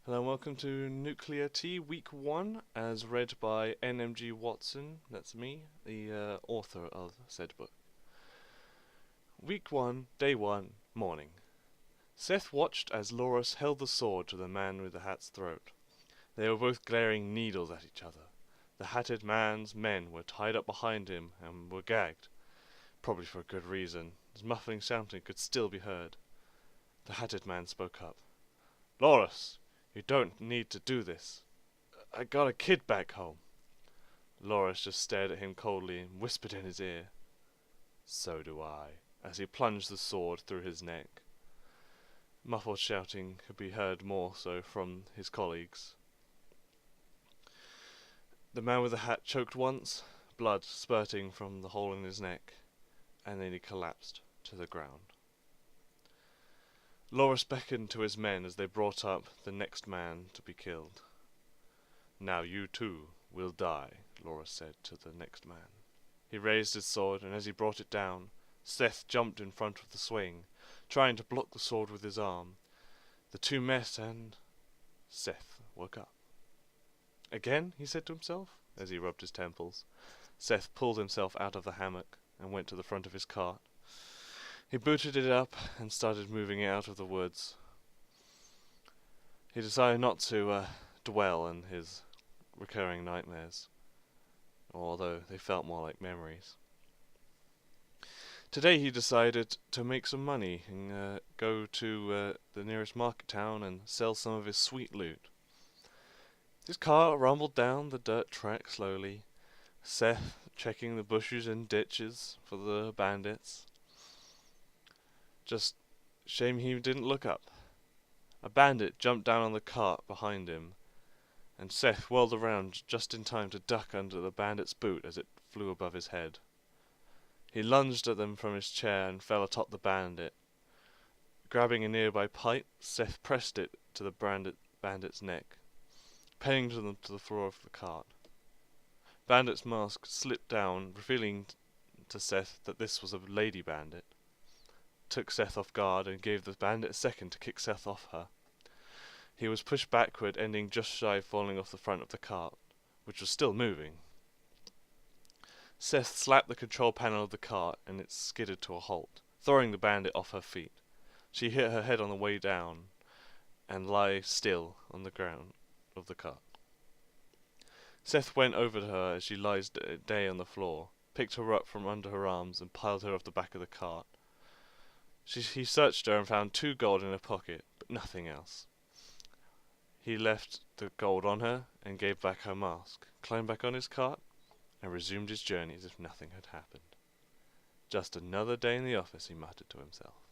Hello and welcome to Nuclear Tea Week 1, as read by NMG Watson, that's me, the author of said book. Week 1, Day 1, Morning. Seth watched as Loris held the sword to the man with the hat's throat. They were both glaring needles at each other. The hatted man's men were tied up behind him and were gagged, probably for a good reason, as muffling shouting could still be heard. The hatted man spoke up. "Loris! You don't need to do this. I got a kid back home." Loris just stared at him coldly and whispered in his ear, "So do I," as he plunged the sword through his neck. Muffled shouting could be heard more so from his colleagues. The man with the hat choked once, blood spurting from the hole in his neck, and then he collapsed to the ground. Loris beckoned to his men as they brought up the next man to be killed. "Now you too will die," Loris said to the next man. He raised his sword, and as he brought it down, Seth jumped in front of the swing, trying to block the sword with his arm. The two met, and Seth woke up. "Again?" he said to himself, as he rubbed his temples. Seth pulled himself out of the hammock and went to the front of his cart. He booted it up and started moving it out of the woods. He decided not to dwell on his recurring nightmares, although they felt more like memories. Today he decided to make some money and go to the nearest market town and sell some of his sweet loot. His car rumbled down the dirt track slowly, Seth checking the bushes and ditches for the bandits. Just shame he didn't look up. A bandit jumped down on the cart behind him, and Seth whirled around just in time to duck under the bandit's boot as it flew above his head. He lunged at them from his chair and fell atop the bandit. Grabbing a nearby pipe, Seth pressed it to the bandit's neck, pinning them to the floor of the cart. Bandit's mask slipped down, revealing to Seth that this was a lady bandit. Took Seth off guard and gave the bandit a second to kick Seth off her. He was pushed backward, ending just shy of falling off the front of the cart, which was still moving. Seth slapped the control panel of the cart and it skidded to a halt, throwing the bandit off her feet. She hit her head on the way down and lay still on the ground of the cart. Seth went over to her as she lies day on the floor, picked her up from under her arms and piled her off the back of the cart. He searched her and found 2 gold in her pocket, but nothing else. He left the gold on her and gave back her mask, climbed back on his cart, and resumed his journey as if nothing had happened. "Just another day in the office," he muttered to himself.